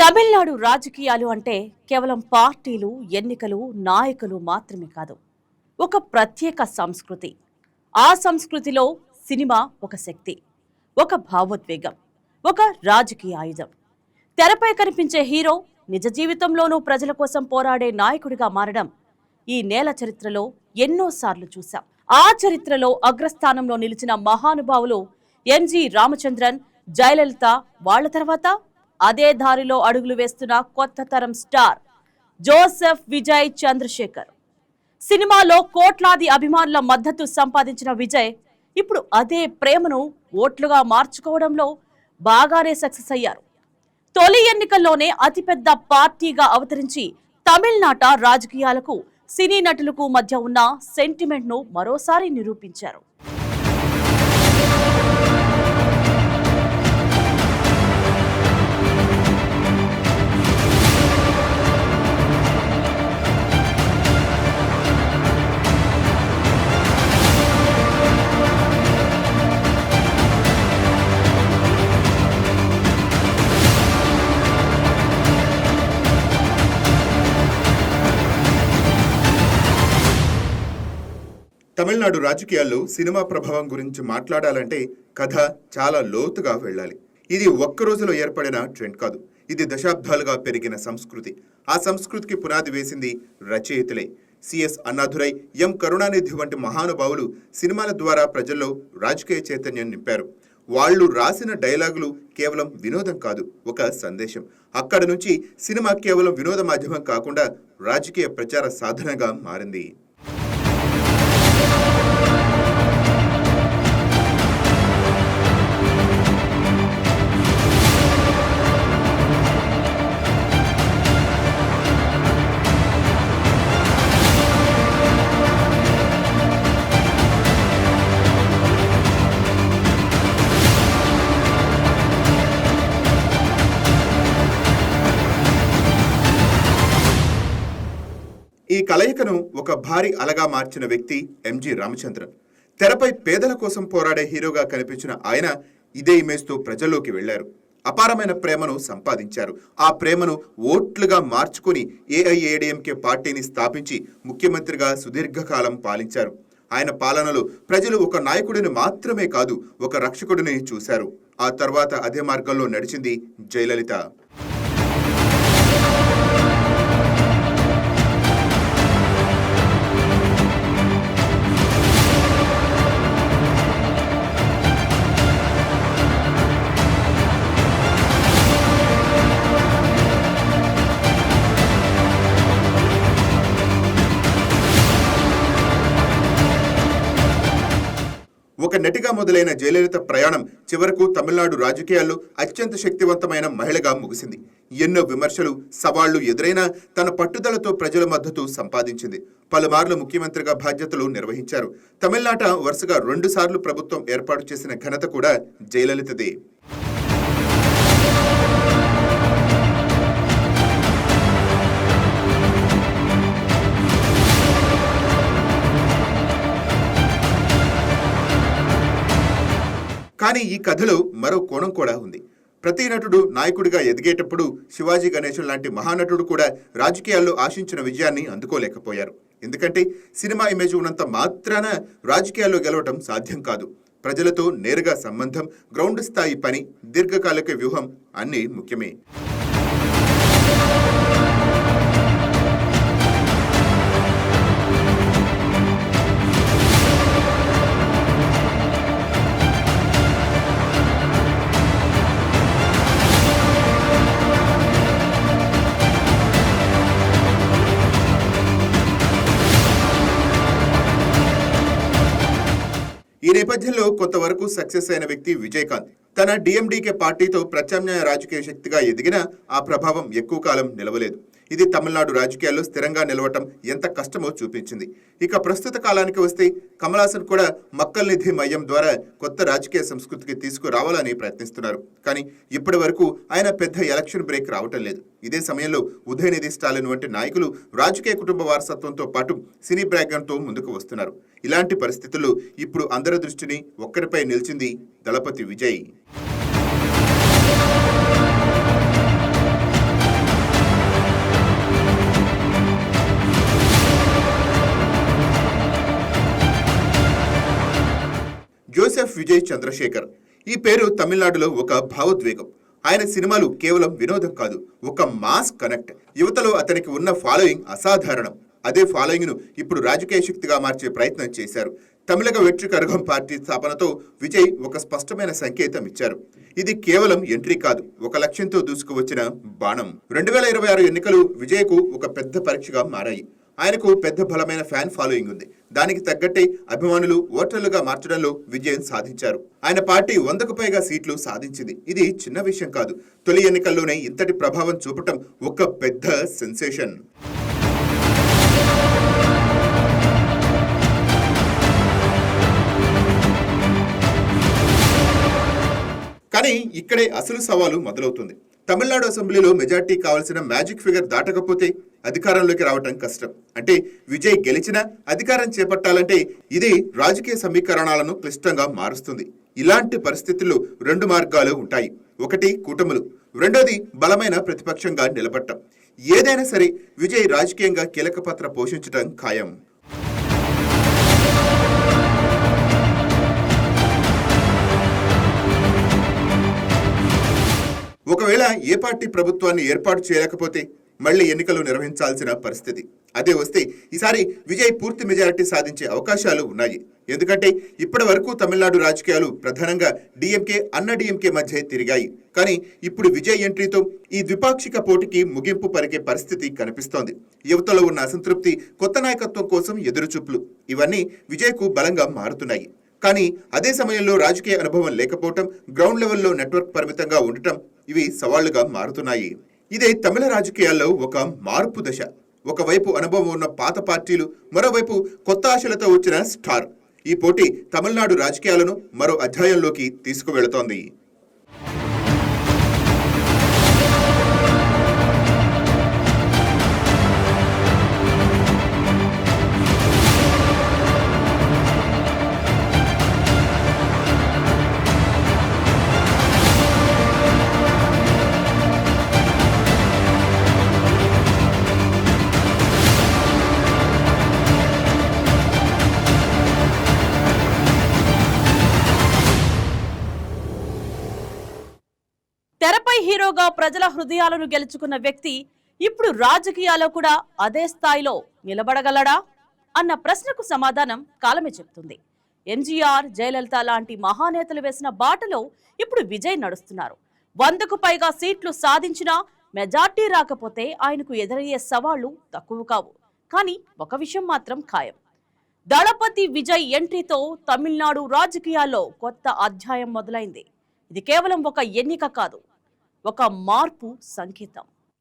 తమిళనాడు రాజకీయాలు అంటే కేవలం పార్టీలు, ఎన్నికలు, నాయకులు మాత్రమే కాదు. ఒక ప్రత్యేక సంస్కృతి. ఆ సంస్కృతిలో సినిమా ఒక శక్తి, ఒక భావోద్వేగం, ఒక రాజకీయ ఆయుధం. తెరపై కనిపించే హీరో నిజ జీవితంలోనూ ప్రజల కోసం పోరాడే నాయకుడిగా మారడం ఈ నేల చరిత్రలో ఎన్నోసార్లు చూశాం. ఆ చరిత్రలో అగ్రస్థానంలో నిలిచిన మహానుభావులు ఎన్జి రామచంద్రన్, జయలలిత. వాళ్ల తర్వాత అదే దారిలో అడుగులు వేస్తున్న కొత్త తరం స్టార్ జోసెఫ్ విజయ్ చంద్రశేఖర్. సినిమాలో కోట్లాది అభిమానుల మద్దతు సంపాదించిన విజయ్ ఇప్పుడు అదే ప్రేమను ఓట్లుగా మార్చుకోవడంలో బాగానే సక్సెస్ అయ్యారు. తొలి ఎన్నికల్లోనే అతిపెద్ద పార్టీగా అవతరించి తమిళనాట రాజకీయాలకు, సినీ నటులకు మధ్య ఉన్న సెంటిమెంట్ ను మరోసారి నిరూపించారు. తమిళనాడు రాజకీయాల్లో సినిమా ప్రభావం గురించి మాట్లాడాలంటే కథ చాలా లోతుగా వెళ్ళాలి. ఇది ఒక్క రోజులో ఏర్పడిన ట్రెండ్ కాదు. ఇది దశాబ్దాలుగా పెరిగిన సంస్కృతి. ఆ సంస్కృతికి పునాది వేసింది రచయితలే. సిఎస్ అన్నాదురై, ఎం కరుణానిధి వంటి మహానుభావులు సినిమాల ద్వారా ప్రజల్లో రాజకీయ చైతన్యం నింపారు. వాళ్ళు రాసిన డైలాగులు కేవలం వినోదం కాదు, ఒక సందేశం. అక్కడి నుంచి సినిమా కేవలం వినోద మాధ్యమం కాకుండా రాజకీయ ప్రచార సాధనగా మారింది. ఈ కలయికను ఒక భారీ అలగా మార్చిన వ్యక్తి ఎంజి రామచంద్రన్. తెరపై పేదల కోసం పోరాడే హీరోగా కనిపించిన ఆయన ఇదే ఇమేజ్తో ప్రజల్లోకి వెళ్లారు. అపారమైన ప్రేమను సంపాదించారు. ఆ ప్రేమను ఓట్లుగా మార్చుకుని ఏఐఏడీఎంకే పార్టీని స్థాపించి ముఖ్యమంత్రిగా సుదీర్ఘకాలం పాలించారు. ఆయన పాలనలో ప్రజలు ఒక నాయకుడిని మాత్రమే కాదు, ఒక రక్షకుడిని చూశారు. ఆ తర్వాత అదే మార్గంలో నడిచింది జయలలిత. ఒక నటిగా మొదలైన జయలలిత ప్రయాణం చివరకు తమిళనాడు రాజకీయాల్లో అత్యంత శక్తివంతమైన మహిళగా ముగిసింది. ఎన్నో విమర్శలు, సవాళ్లు ఎదురైనా తన పట్టుదలతో ప్రజల మద్దతు సంపాదించింది. పలుమార్లు ముఖ్యమంత్రిగా బాధ్యతలు నిర్వహించారు. తమిళనాట వరుసగా 2 సార్లు ప్రభుత్వం ఏర్పాటు చేసిన ఘనత కూడా జయలలితదే. కానీ ఈ కథలో మరో కోణం కూడా ఉంది. ప్రతి నటుడు నాయకుడిగా ఎదిగేటప్పుడు శివాజీ గణేశన్ లాంటి మహానటుడు కూడా రాజకీయాల్లో ఆశించిన విజయాన్ని అందుకోలేకపోయారు. ఎందుకంటే సినిమా ఇమేజ్ ఉన్నంత మాత్రాన రాజకీయాల్లో గెలవటం సాధ్యం కాదు. ప్రజలతో నేరుగా సంబంధం, గ్రౌండ్ స్థాయి పని, దీర్ఘకాలిక వ్యూహం అన్నీ ముఖ్యమే. ఈ నేపథ్యంలో కొంతవరకు సక్సెస్ అయిన వ్యక్తి విజయకాంత్. తన డిఎండికే పార్టీతో ప్రత్యామ్నాయ రాజకీయ శక్తిగా ఎదిగినా ఆ ప్రభావం ఎక్కువ కాలం నిలవలేదు. ఇది తమిళనాడు రాజకీయాల్లో స్థిరంగా నిలవటం ఎంత కష్టమో చూపించింది. ఇక ప్రస్తుత కాలానికి వస్తే కమల్ హాసన్ కూడా మక్కల్ నిధి మయ్యం ద్వారా కొత్త రాజకీయ సంస్కృతికి తీసుకురావాలని ప్రయత్నిస్తున్నారు. కానీ ఇప్పటి వరకు ఆయన పెద్ద ఎలక్షన్ బ్రేక్ రావటం లేదు. ఇదే సమయంలో ఉదయనిధి స్టాలిన్ వంటి నాయకులు రాజకీయ కుటుంబ వారసత్వంతో పాటు సినీ బ్యాక్గ్రౌండ్తో ముందుకు వస్తున్నారు. ఇలాంటి పరిస్థితుల్లో ఇప్పుడు అందరి దృష్టిని ఒక్కరిపై నిలిచింది దళపతి విజయ్. విజయ్ చంద్రశేఖర్. ఈ పేరు తమిళనాడులో ఒక భావోద్వేగం. ఆయన సినిమాలు కేవలం వినోదం కాదు, ఒక మాస్ కనెక్ట్. యువతలో అతనికి ఉన్న ఫాలోయింగ్ అసాధారణం. అదే ఫాలోయింగ్ ను ఇప్పుడు రాజకీయ శక్తిగా మార్చే ప్రయత్నం చేశారు. తమిళగ వెట్రి కరగం పార్టీ స్థాపనతో విజయ్ ఒక స్పష్టమైన సంకేతం ఇచ్చారు. ఇది కేవలం ఎంట్రీ కాదు, ఒక లక్ష్యంతో దూసుకువచ్చిన బాణం. 2026 ఎన్నికలు విజయ్కు ఒక పెద్ద పరీక్షగా మారాయి. ఆయనకు పెద్ద బలమైన ఫ్యాన్ ఫాలోయింగ్ ఉంది. దానికి తగ్గట్టే అభిమానులు ఓటర్లుగా మార్చడంలో విజయం సాధించారు. ఆయన పార్టీ 100కు పైగా సీట్లు సాధించింది. ఇది చిన్న విషయం కాదు. తొలి ఎన్నికల్లోనే ఇంతటి ప్రభావం చూపటం ఒక పెద్ద సెన్సేషన్. కానీ ఇక్కడే అసలు సవాలు మొదలవుతుంది. తమిళనాడు అసెంబ్లీలో మెజార్టీ కావాల్సిన మ్యాజిక్ ఫిగర్ దాటకపోతే అధికారంలోకి రావటం కష్టం. అంటే విజయ్ గెలిచినా అధికారం చేపట్టాలంటే ఇది రాజకీయ సమీకరణాలను క్లిష్టంగా మారుస్తుంది. ఇలాంటి పరిస్థితుల్లో 2 మార్గాలు ఉంటాయి. ఒకటి కూటములు, రెండోది బలమైన ప్రతిపక్షంగా నిలబడటం. ఏదైనా సరే విజయ్ రాజకీయంగా కీలక పాత్ర పోషించడం ఖాయం. ఒకవేళ ఏ పార్టీ ప్రభుత్వాన్ని ఏర్పాటు చేయలేకపోతే మళ్లీ ఎన్నికలు నిర్వహించాల్సిన పరిస్థితి. అదే వస్తే ఈసారి విజయ్ పూర్తి మెజారిటీ సాధించే అవకాశాలు ఉన్నాయి. ఎందుకంటే ఇప్పటి వరకు తమిళనాడు రాజకీయాలు ప్రధానంగా డిఎంకే, అన్నా డిఎంకే మధ్య తిరిగాయి. కానీ ఇప్పుడు విజయ్ ఎంట్రీతో ఈ ద్విపాక్షిక పోటీకి ముగింపు పలికే పరిస్థితి కనిపిస్తోంది. యువతలో ఉన్న అసంతృప్తి, కొత్త నాయకత్వం కోసం ఎదురుచూపులు, ఇవన్నీ విజయ్కు బలంగా మారుతున్నాయి. కానీ అదే సమయంలో రాజకీయ అనుభవం లేకపోవటం, గ్రౌండ్ లెవెల్లో నెట్వర్క్ పరిమితంగా ఉండటం ఇవి సవాళ్లుగా మారుతున్నాయి. ఇదే తమిళ రాజకీయాల్లో ఒక మార్పు దశ. ఒకవైపు అనుభవం ఉన్న పాత పార్టీలు, మరోవైపు కొత్త ఆశలతో వచ్చిన స్టార్. ఈ పోటీ తమిళనాడు రాజకీయాలను మరో అధ్యాయంలోకి తీసుకువెళుతోంది. తెరపై హీరోగా ప్రజల హృదయాలను గెలుచుకున్న వ్యక్తి ఇప్పుడు రాజకీయాల్లో కూడా అదే స్థాయిలో నిలబడగలడా అన్న ప్రశ్నకు సమాధానం కాలమే చెప్తుంది. ఎంజీఆర్, జయలలిత లాంటి మహానేతలు వేసిన బాటలో ఇప్పుడు విజయ్ నడుస్తున్నారు. 100కు పైగా సీట్లు సాధించినా మెజార్టీ రాకపోతే ఆయనకు ఎదురయ్యే సవాళ్లు తక్కువ కావు. కానీ ఒక విషయం మాత్రం ఖాయం. దళపతి విజయ్ ఎంట్రీతో తమిళనాడు రాజకీయాల్లో కొత్త అధ్యాయం మొదలైంది. ఇది కేవలం ఒక ఎన్నిక కాదు, ఒక మార్పు సంకేతం.